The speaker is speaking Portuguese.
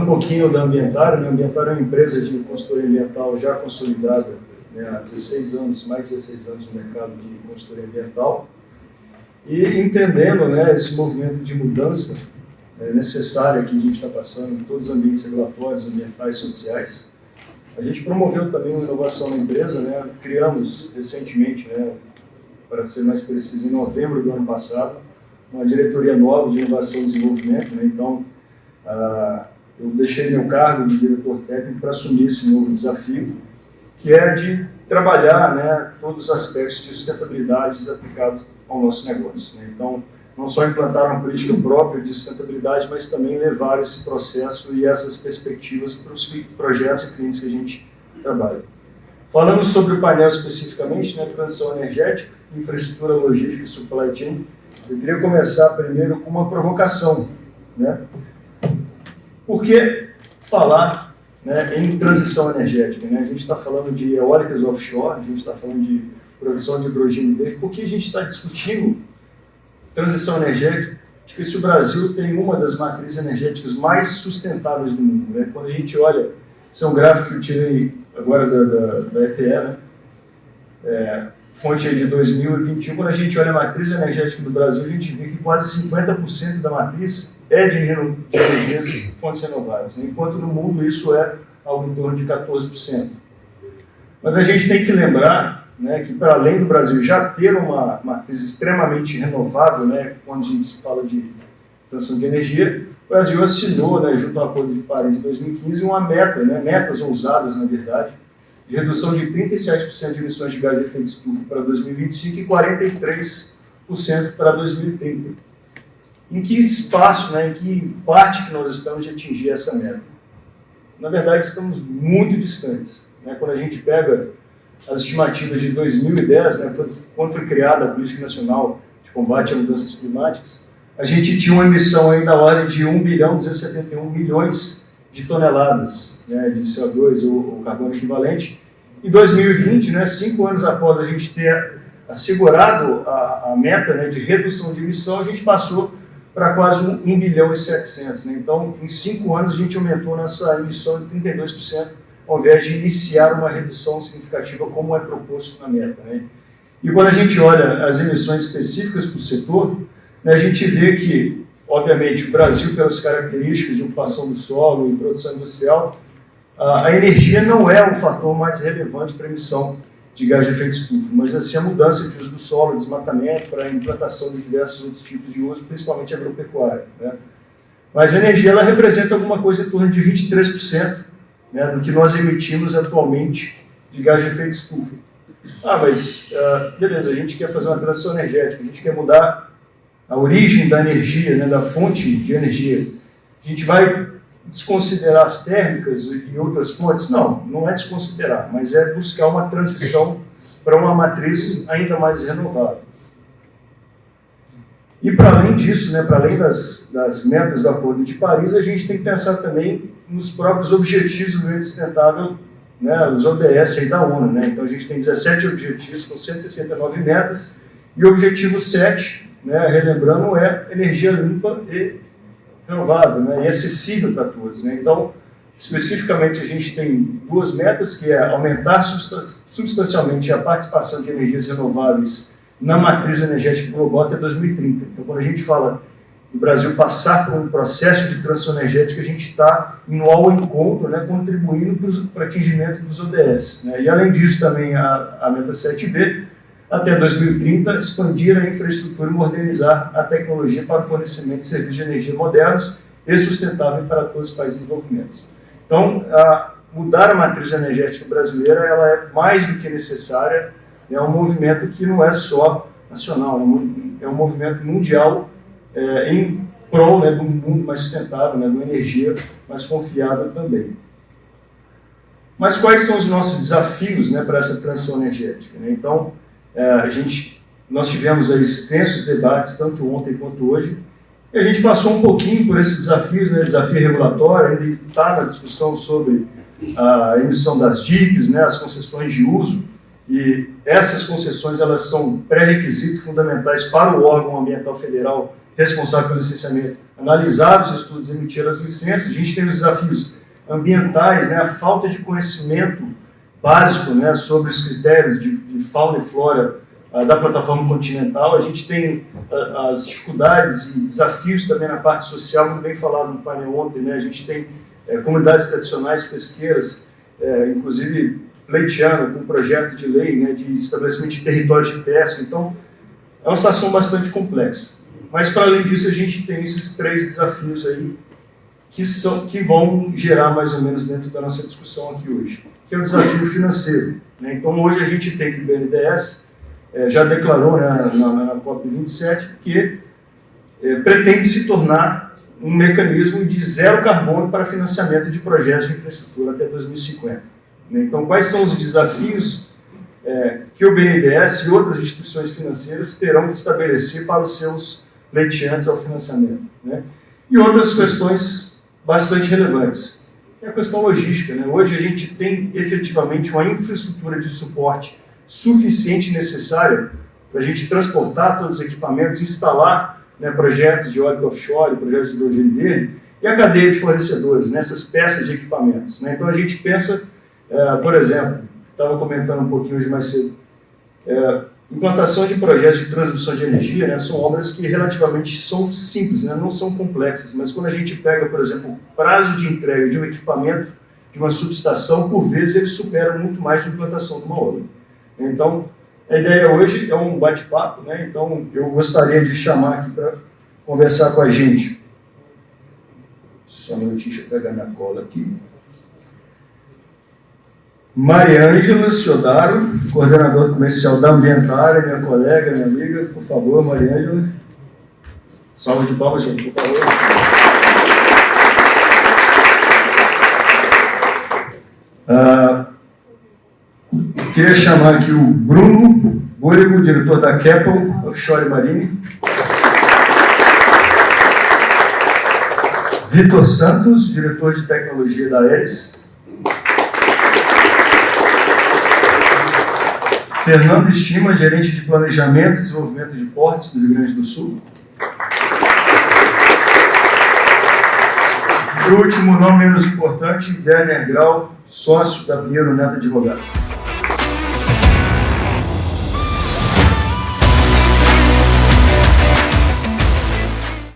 um pouquinho da Ambientário, né? A Ambientário é uma empresa de consultoria ambiental já consolidada, né, há 16 anos, mais de 16 anos no mercado de consultoria ambiental, e entendendo, né, esse movimento de mudança necessária que a gente está passando em todos os ambientes regulatórios, ambientais, sociais. A gente promoveu também uma inovação na empresa, né? Criamos recentemente, né, para ser mais preciso, em novembro do ano passado, uma diretoria nova de inovação e desenvolvimento, né? Então, eu deixei meu cargo de diretor técnico para assumir esse novo desafio, que é de trabalhar, né, todos os aspectos de sustentabilidade aplicados ao nosso negócio, né? Então, não só implantar uma política própria de sustentabilidade, mas também levar esse processo e essas perspectivas para os projetos e clientes que a gente trabalha. Falando sobre o painel especificamente, né, transição energética, infraestrutura logística e supply chain, eu queria começar primeiro com uma provocação, né? Por que falar, né, em transição energética, né? A gente está falando de eólicas offshore, a gente está falando de produção de hidrogênio verde, por que a gente está discutindo transição energética? Acho que se o Brasil tem uma das matrizes energéticas mais sustentáveis do mundo, né? Quando a gente olha, esse é um gráfico que eu tirei agora da EPE, né? Fonte aí de 2021, quando a gente olha a matriz energética do Brasil, a gente vê que quase 50% da matriz é de energias fontes renováveis, né? Enquanto no mundo isso é algo em torno de 14%. Mas a gente tem que lembrar, né, que para além do Brasil já ter uma matriz extremamente renovável, né, quando a gente fala de transição de energia, o Brasil assinou, né, junto ao Acordo de Paris em 2015, uma meta, né, metas ousadas, na verdade, de redução de 37% de emissões de gás de efeito estufa para 2025 e 43% para 2030. Em que espaço, né, em que parte que nós estamos de atingir essa meta? Na verdade, estamos muito distantes, né? Quando a gente pega as estimativas de 2010, né, quando foi criada a Política Nacional de Combate a Mudanças Climáticas, a gente tinha uma emissão aí da ordem de 1.271 bilhões de toneladas, né, de CO2 ou carbono equivalente. Em 2020, né, 5 anos após a gente ter assegurado a meta, né, de redução de emissão, a gente passou para quase 1 bilhão e 700. Né? Então, em 5 anos, a gente aumentou nossa emissão de 32%, ao invés de iniciar uma redução significativa, como é proposto na meta, né? E quando a gente olha as emissões específicas para o setor, né, a gente vê que, obviamente, o Brasil, pelas características de ocupação do solo e produção industrial, a energia não é o fator mais relevante para a emissão de gás de efeito estufa, mas assim a mudança de uso do solo, desmatamento, para a implantação de diversos outros tipos de uso, principalmente agropecuária, né? Mas a energia ela representa alguma coisa em torno de 23%, né, do que nós emitimos atualmente de gás de efeito estufa. Mas beleza, a gente quer fazer uma transição energética, a gente quer mudar a origem da energia, né, da fonte de energia. A gente vai desconsiderar as térmicas e outras fontes? Não, não é desconsiderar, mas é buscar uma transição para uma matriz ainda mais renovável. E para além disso, né, para além das metas do Acordo de Paris, a gente tem que pensar também nos próprios objetivos do desenvolvimento sustentável, né, os ODS aí da ONU, né? Então a gente tem 17 objetivos com 169 metas, e o objetivo 7, né, relembrando, é energia limpa e renovável, né, e acessível para todos, né? Então, especificamente, a gente tem 2 metas, que é aumentar substancialmente a participação de energias renováveis na matriz energética global até 2030. Então, quando a gente fala do Brasil passar por um processo de transição energética, a gente está indo ao encontro, né, contribuindo para o atingimento dos ODS, né? E, além disso, também a meta 7B, até 2030, expandir a infraestrutura e modernizar a tecnologia para o fornecimento de serviços de energia modernos e sustentáveis para todos os países em desenvolvimento. Então, mudar a matriz energética brasileira ela é mais do que necessária, é um movimento que não é só nacional, é um movimento mundial em prol, né, de um mundo mais sustentável, né, de uma energia mais confiável também. Mas quais são os nossos desafios, né, para essa transição energética, né? Então, nós tivemos aí extensos debates, tanto ontem quanto hoje, e a gente passou um pouquinho por esses desafios, né, desafio regulatório, ele está na discussão sobre a emissão das DIPs, né, as concessões de uso, e essas concessões elas são pré-requisitos fundamentais para o órgão ambiental federal responsável pelo licenciamento, analisar os estudos e emitir as licenças. A gente tem os desafios ambientais, né, a falta de conhecimento básico, né, sobre os critérios de fauna e flora da plataforma continental. A gente tem as dificuldades e desafios também na parte social, como bem falado no painel ontem, né, a gente tem comunidades tradicionais pesqueiras, inclusive pleiteando com um projeto de lei, né, de estabelecimento de territórios de pesca. Então, é uma situação bastante complexa. Mas, para além disso, a gente tem esses 3 desafios aí que vão gerar mais ou menos dentro da nossa discussão aqui hoje, que é o desafio financeiro, né? Então, hoje a gente tem que o BNDES já declarou, né, na COP27 que pretende se tornar um mecanismo de zero carbono para financiamento de projetos de infraestrutura até 2050. Né? Então, quais são os desafios que o BNDES e outras instituições financeiras terão que estabelecer para os seus pleiteantes ao financiamento, né? E outras questões bastante relevantes. É a questão logística, né? Hoje a gente tem efetivamente uma infraestrutura de suporte suficiente e necessária para a gente transportar todos os equipamentos, instalar, né, projetos de eólica offshore, projetos de hidrogênio verde, e a cadeia de fornecedores, nessas peças e equipamentos, né? Então a gente pensa, por exemplo, estava comentando um pouquinho hoje mais cedo, implantação de projetos de transmissão de energia, né, são obras que relativamente são simples, né, não são complexas, mas quando a gente pega, por exemplo, o prazo de entrega de um equipamento, de uma subestação, por vezes ele supera muito mais de implantação de uma obra. Então, a ideia hoje é um bate-papo, né, então eu gostaria de chamar aqui para conversar com a gente. Só um minutinho, deixa eu pegar minha cola aqui. Maria Ângela Ciodaro, coordenadora comercial da Ambientária, minha colega, minha amiga, por favor, Maria Ângela. Salve de palmas, gente, por favor. Queria chamar aqui o Bruno Búrigo, diretor da Keppel Offshore Marine. Vitor Santos, diretor de tecnologia da Aeres. Fernando Estima, gerente de planejamento e desenvolvimento de portos do Rio Grande do Sul. Por último, não menos importante, Werner Grau, sócio da Pinheiro Neto Advogado.